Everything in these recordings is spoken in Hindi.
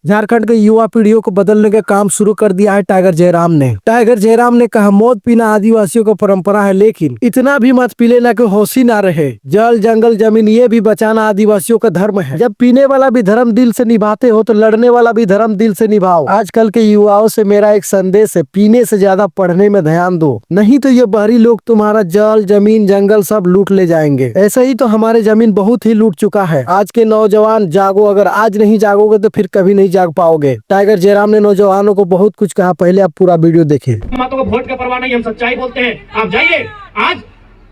झारखंड के युवा पीढ़ियों को बदलने का काम शुरू कर दिया है टाइगर जयराम ने। टाइगर जयराम ने कहा, मौत पीना आदिवासियों का परंपरा है, लेकिन इतना भी मत पी लेना कि होश ही ना रहे। जल जंगल जमीन ये भी बचाना आदिवासियों का धर्म है। जब पीने वाला भी धर्म दिल से निभाते हो तो लड़ने वाला भी धर्म दिल से निभाओ। आजकल के युवाओं से मेरा एक संदेश है, पीने से ज्यादा पढ़ने में ध्यान दो, नहीं तो ये बाहरी लोग तुम्हारा जल जमीन जंगल सब लूट ले जाएंगे। ऐसा ही तो हमारे जमीन बहुत ही लूट चुका है। आज के नौजवान जागो, अगर आज नहीं जागोगे तो फिर कभी नहीं जाग पाओगे। टाइगर जयराम ने नौजवानों को बहुत कुछ कहा, पहले आप पूरा वीडियो देखिए। मातों को वोट का परवाह नहीं, हम सच्चाई बोलते हैं। आप जाइए, आज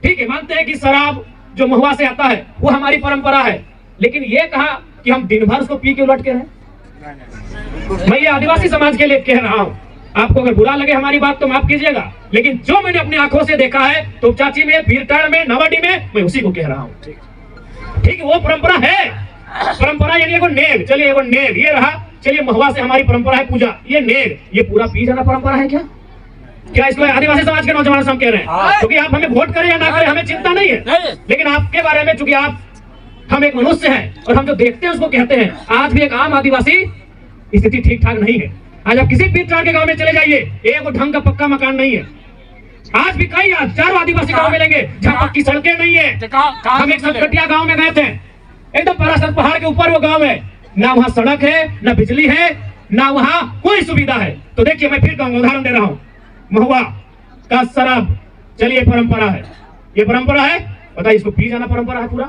ठीक है मानते हैं कि शराब जो महुआ से आता है वो हमारी परंपरा है, लेकिन ये कहा कि हम दिन भर उसको पी के उलट के रहे। मैं ये आदिवासी समाज के लिए कह रहा हूँ, आपको अगर बुरा लगे हमारी बात तो माफ कीजिएगा, लेकिन जो मैंने अपनी आंखों से देखा है तो चाची में, भीरटाड़ में, नवाडी में, मैं उसी को कह रहा हूँ। ठीक है, वो परंपरा है। परंपरा यानी एगो नेग, चलिए एगो नेग ये रहा, चलिए महुआ से हमारी परंपरा है पूजा, ये नेग, ये पूरा पी जाना परंपरा है क्या? क्या इसको आदिवासी समाज के नौजवान से हम कह रहे हैं? क्योंकि आप हमें वोट करें या ना करें हमें चिंता नहीं है, लेकिन आपके बारे में चूंकि आप हम एक मनुष्य हैं और हम जो देखते हैं उसको कहते हैं। आज भी एक आम आदिवासी स्थिति ठीक ठाक नहीं है। आज आप किसी भीरटाड़ के गांव में चले जाइए, एक ढंग का पक्का मकान नहीं है। आज भी कई 4 आदिवासी गांव मिलेंगे जहाँ पक्की सड़कें नहीं है। हम एक कटिया गांव में गए थे, एकदम पराशर पहाड़ के ऊपर वो गांव है, ना वहाँ सड़क है, ना बिजली है, ना वहाँ कोई सुविधा है। तो देखिए मैं फिर कहूँगा, उदाहरण दे रहा हूँ, महुआ का शराब, चलिए परंपरा है, ये परंपरा है, बताइए इसको पी जाना परंपरा है पूरा?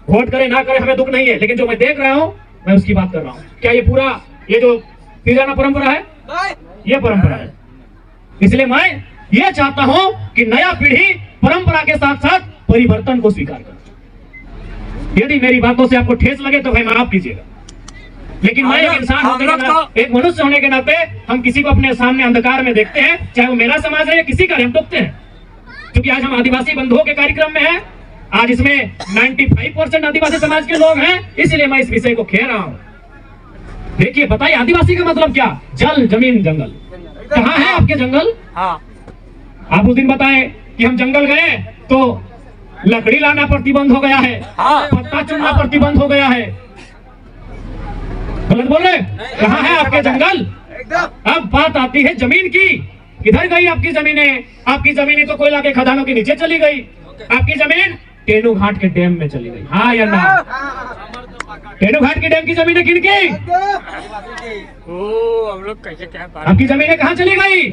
वोट करे ना करे हमें दुख नहीं है, लेकिन जो मैं देख रहा हूँ मैं उसकी बात कर रहा हूँ। क्या ये पूरा ये जो पी जाना परंपरा है? ये परंपरा है। इसलिए मैं ये चाहता हूँ कि नया पीढ़ी परंपरा के साथ साथ परिवर्तन को स्वीकार करे। यदि मेरी बातों से आपको ठेस लगे तो भाई माफ कीजिएगा, लेकिन मैं एक इंसान होने के नाते, एक मनुष्य होने के नाते हम किसी को अपने सामने अंधकार में देखते हैं, चाहे वो मेरा समाज है या किसी का, हम टोकते हैं। क्योंकि आज हम आदिवासी बंधुओं के कार्यक्रम में हैं, आज इसमें 95% आदिवासी समाज के लोग हैं, इसलिए मैं इस विषय को कह रहा हूँ। देखिए बताइए आदिवासी का मतलब क्या? जल जमीन जंगल। कहाँ है आपके जंगल? आप उस दिन बताए कि हम जंगल गए तो लकड़ी लाना प्रतिबंध हो गया है, पत्ता चुनना प्रतिबंध हो गया है। गलत बोल रहे? कहाँ है आपके जंगल? अब बात आती है जमीन की, किधर गई आपकी जमीनें? आपकी जमीनें तो कोयला के खदानों के नीचे चली गई। आपकी जमीन टेनू घाट के डैम में चली गई। हाँ या ना? टेनू घाट के डैम की जमीनें किनकी? हम लोग कैसे क्या? आपकी जमीनें कहाँ चली गई?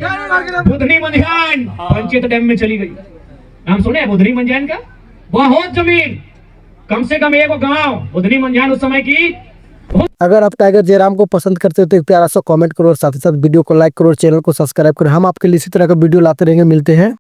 बुधनी मंझान पंचायत डैम में चली गई। नाम सुने बुधनी मंझान का? बहुत जमीन, कम से कम एक गांव बुधनी मंझान उस समय की। अगर आप टाइगर जयराम को पसंद करते हो तो एक प्यारा सा कमेंट करो और साथ ही साथ वीडियो को लाइक करो और चैनल को सब्सक्राइब करो। हम आपके लिए इसी तरह का वीडियो लाते रहेंगे। मिलते हैं।